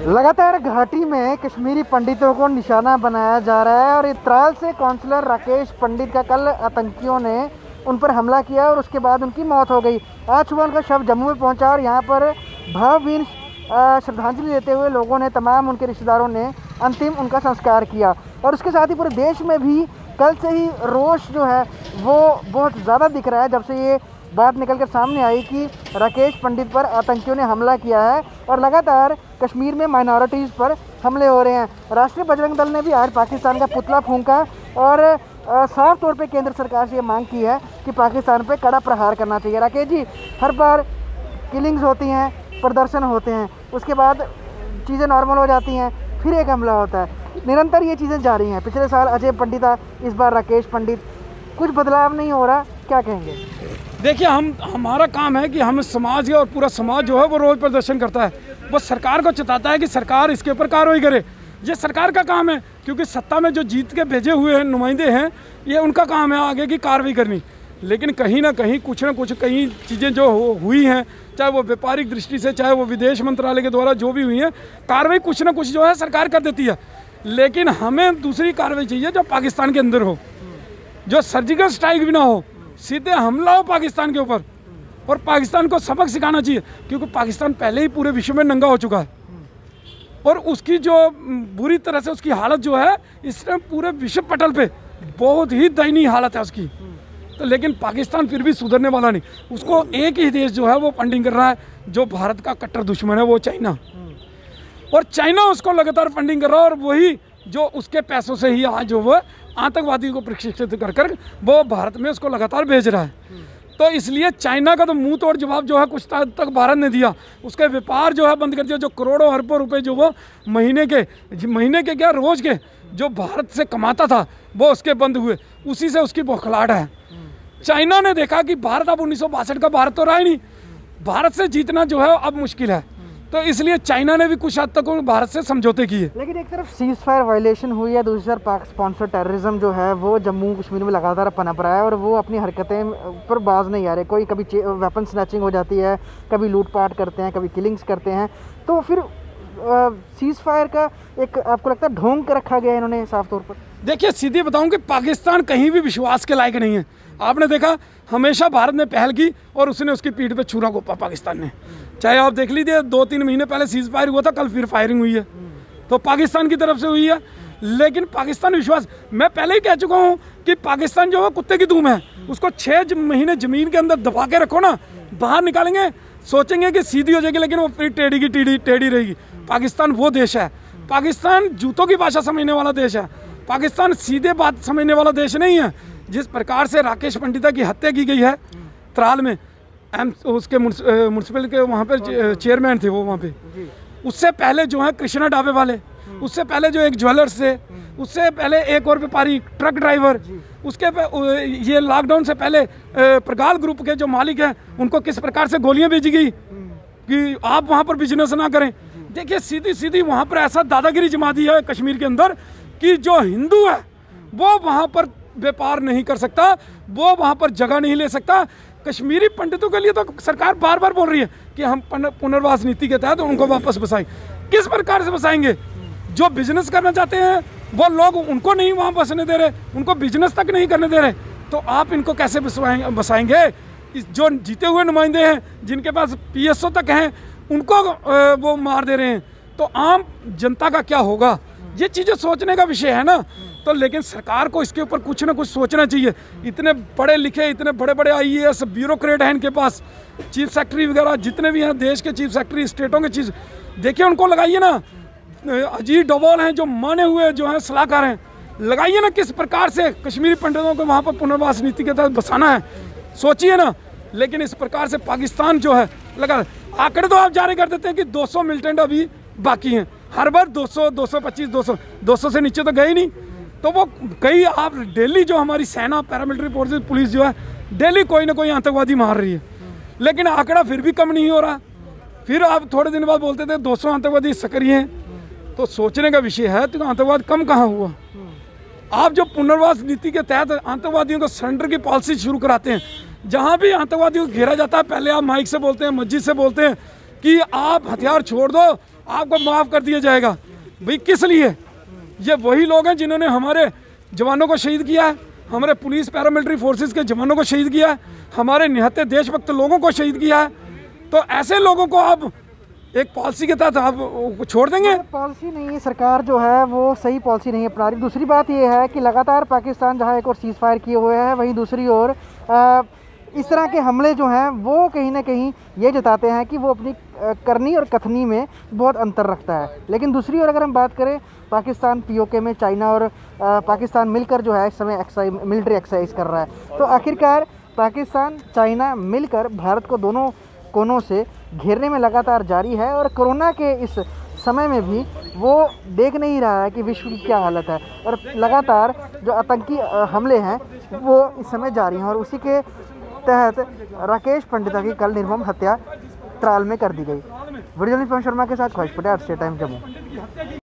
लगातार घाटी में कश्मीरी पंडितों को निशाना बनाया जा रहा है और त्राल से काउंसलर राकेश पंडित का कल आतंकियों ने उन पर हमला किया और उसके बाद उनकी मौत हो गई। आज सुबह उनका शव जम्मू में पहुंचा और यहां पर भावभीनी श्रद्धांजलि देते हुए लोगों ने, तमाम उनके रिश्तेदारों ने अंतिम उनका संस्कार किया। और उसके साथ ही पूरे देश में भी कल से ही रोष जो है वो बहुत ज़्यादा दिख रहा है, जब से ये बात निकल कर सामने आई कि राकेश पंडित पर आतंकियों ने हमला किया है और लगातार कश्मीर में माइनॉरिटीज़ पर हमले हो रहे हैं। राष्ट्रीय बजरंग दल ने भी आज पाकिस्तान का पुतला फूंका और साफ तौर पे केंद्र सरकार से ये मांग की है कि पाकिस्तान पे कड़ा प्रहार करना चाहिए। राकेश जी, हर बार किलिंग्स होती हैं, प्रदर्शन होते हैं, उसके बाद चीज़ें नॉर्मल हो जाती हैं, फिर एक हमला होता है, निरंतर ये चीज़ें जारी हैं। पिछले साल अजय पंडित था, इस बार राकेश पंडित, कुछ बदलाव नहीं हो रहा, क्या कहेंगे? देखिए, हमारा काम है कि हम समाज और पूरा समाज जो है वो रोज़ प्रदर्शन करता है, वो सरकार को चेताता है कि सरकार इसके ऊपर कार्रवाई करे। ये सरकार का काम है, क्योंकि सत्ता में जो जीत के भेजे हुए हैं नुमाइंदे हैं, ये उनका काम है आगे की कार्रवाई करनी। लेकिन कहीं ना कहीं कुछ ना कुछ कई चीज़ें जो हुई हैं, चाहे वो व्यापारिक दृष्टि से, चाहे वो विदेश मंत्रालय के द्वारा जो भी हुई है, कार्रवाई कुछ ना कुछ जो है सरकार कर देती है। लेकिन हमें दूसरी कार्रवाई चाहिए जो पाकिस्तान के अंदर हो, जो सर्जिकल स्ट्राइक भी ना हो, सीधे हमला हो पाकिस्तान के ऊपर और पाकिस्तान को सबक सिखाना चाहिए, क्योंकि पाकिस्तान पहले ही पूरे विश्व में नंगा हो चुका है और उसकी जो बुरी तरह से उसकी हालत जो है, इसमें पूरे विश्व पटल पे बहुत ही दयनीय हालत है उसकी। तो लेकिन पाकिस्तान फिर भी सुधरने वाला नहीं, उसको एक ही देश जो है वो फंडिंग कर रहा है, जो भारत का कट्टर दुश्मन है, वो चाइना। और चाइना उसको लगातार फंडिंग कर रहा है और वही जो उसके पैसों से ही आज जो वो आतंकवादियों को प्रशिक्षित कर वो भारत में उसको लगातार भेज रहा है। तो इसलिए चाइना का तो मुंह तोड़ जवाब जो है कुछ तक भारत ने दिया, उसके व्यापार जो है बंद कर दिया। जो करोड़ों अरबों रुपए जो वो महीने के क्या रोज के जो भारत से कमाता था, वो उसके बंद हुए, उसी से उसकी बौखलाहट है। चाइना ने देखा कि भारत अब 1962 का भारत तो रहा ही नहीं, भारत से जीतना जो है अब मुश्किल है, तो इसलिए चाइना ने भी कुछ हद तक भारत से समझौते किए। लेकिन एक तरफ सीज फायर वायलेशन हुई है, दूसरी तरफ पाक स्पॉन्सर टेररिज्म जो है वो जम्मू कश्मीर में लगातार पनप रहा है और वो अपनी हरकतें पर बाज नहीं आ रहे। कोई कभी वेपन स्नैचिंग हो जाती है, कभी लूटपाट करते हैं, कभी किलिंग्स करते हैं। तो फिर सीज फायर का एक आपको लगता है ढोंग रखा गया है इन्होंने साफ तौर पर? देखिए, सीधी बताऊं कि पाकिस्तान कहीं भी विश्वास के लायक नहीं है। आपने देखा, हमेशा भारत ने पहल की और उसने उसकी पीठ पे छुरा घोंपा पाकिस्तान ने। चाहे आप देख लीजिए, 2-3 महीने पहले सीज फायर हुआ था, कल फिर फायरिंग हुई है, तो पाकिस्तान की तरफ से हुई है। लेकिन पाकिस्तान विश्वास, मैं पहले ही कह चुका हूँ कि पाकिस्तान जो है कुत्ते की धूम है, उसको 6 महीने जमीन के अंदर दबा के रखो ना, बाहर निकालेंगे, सोचेंगे कि सीधी हो जाएगी, लेकिन वो फिर टेढ़ी की टेढ़ी रहेगी। पाकिस्तान वो देश है, पाकिस्तान जूतों की भाषा समझने वाला देश है, पाकिस्तान सीधे बात समझने वाला देश नहीं है। जिस प्रकार से राकेश पंडिता की हत्या की गई है त्राल में, उसके म्यूनसिपल के वहाँ पर चेयरमैन थे वो वहाँ पे, उससे पहले जो है कृष्णा ढाबे वाले, उससे पहले जो एक ज्वेलर्स थे, उससे पहले एक और व्यापारी ट्रक ड्राइवर, उसके ये लॉकडाउन से पहले प्रगाल ग्रुप के जो मालिक हैं, उनको किस प्रकार से गोलियां भेजी गई कि आप वहाँ पर बिजनेस ना करें। देखिए, सीधी सीधी वहाँ पर ऐसा दादागिरी जमा दी है कश्मीर के अंदर कि जो हिंदू है वो वहाँ पर व्यापार नहीं कर सकता, वो वहाँ पर जगह नहीं ले सकता। कश्मीरी पंडितों के लिए तो सरकार बार बार बोल रही है कि हम पुनर्वास नीति के तहत उनको वापस बसाएं। किस प्रकार से बसाएंगे? जो बिजनेस करना चाहते हैं वो लोग, उनको नहीं वहाँ बसने दे रहे, उनको बिजनेस तक नहीं करने दे रहे, तो आप इनको कैसे बसाएंगे? जो जीते हुए नुमाइंदे हैं, जिनके पास PSO तक हैं, उनको वो मार दे रहे हैं, तो आम जनता का क्या होगा? ये चीज़ें सोचने का विषय है ना। तो लेकिन सरकार को इसके ऊपर कुछ ना कुछ सोचना चाहिए। इतने पढ़े लिखे, इतने बड़े बड़े IAS ब्यूरोक्रेट हैं इनके पास, चीफ सेक्रेटरी वगैरह जितने भी हैं देश के चीफ सेक्रेटरी, स्टेटों के चीफ, देखिए उनको लगाइए ना। अजीत डोभाल हैं जो माने हुए जो हैं सलाहकार हैं, लगाइए ना किस प्रकार से कश्मीरी पंडितों को वहाँ पर पुनर्वास नीति के तहत बसाना है, सोचिए ना। लेकिन इस प्रकार से पाकिस्तान जो है लगा, आंकड़े तो आप जारी कर देते हैं कि 200 मिलिटेंट अभी बाकी हैं, हर बार 200, 225, 200 से नीचे तो गए ही नहीं। तो वो कई आप डेली जो हमारी सेना, पैरामिलिट्री फोर्सेस, पुलिस जो है डेली कोई ना कोई आतंकवादी मार रही है, लेकिन आंकड़ा फिर भी कम नहीं हो रहा। फिर आप थोड़े दिन बाद बोलते थे 200 आतंकवादी सक्रिय हैं, तो सोचने का विषय है तो आतंकवाद कम कहाँ हुआ। आप जो पुनर्वास नीति के तहत आतंकवादियों को सरेंडर की पॉलिसी शुरू कराते हैं, जहाँ भी आतंकवादियों को घेरा जाता है पहले आप माइक से बोलते हैं, मस्जिद से बोलते हैं कि आप हथियार छोड़ दो, आपको माफ़ कर दिया जाएगा। भाई किस लिए? ये वही लोग हैं जिन्होंने हमारे जवानों को शहीद किया है, हमारे पुलिस पैरामिलिट्री फोर्सेस के जवानों को शहीद किया है, हमारे निहत्थे देशभक्त लोगों को शहीद किया है। तो ऐसे लोगों को आप एक पॉलिसी के तहत आप छोड़ देंगे? पॉलिसी नहीं है, सरकार जो है वो सही पॉलिसी नहीं अपना रही। दूसरी बात ये है कि लगातार पाकिस्तान जहाँ एक और सीज़ फायर किए हुए हैं, वहीं दूसरी ओर इस तरह के हमले जो हैं वो कहीं ना कहीं ये जताते हैं कि वो अपनी करनी और कथनी में बहुत अंतर रखता है। लेकिन दूसरी ओर अगर हम बात करें, पाकिस्तान पीओके में चाइना और पाकिस्तान मिलकर जो है इस समय मिलिट्री एक्सरसाइज कर रहा है। तो आखिरकार पाकिस्तान चाइना मिलकर भारत को दोनों कोनों से घेरने में लगातार जारी है, और कोरोना के इस समय में भी वो देख नहीं रहा है कि विश्व की क्या हालत है, और लगातार जो आतंकी हमले हैं वो इस समय जारी हैं। और उसी के तहत राकेश पंडिता की कल निर्मम हत्या त्राल में कर दी गई। वीडियो जर्नलिस्ट पवन शर्मा के साथ ख्वाहिश पटेल, स्टेट टाइम जम्मू।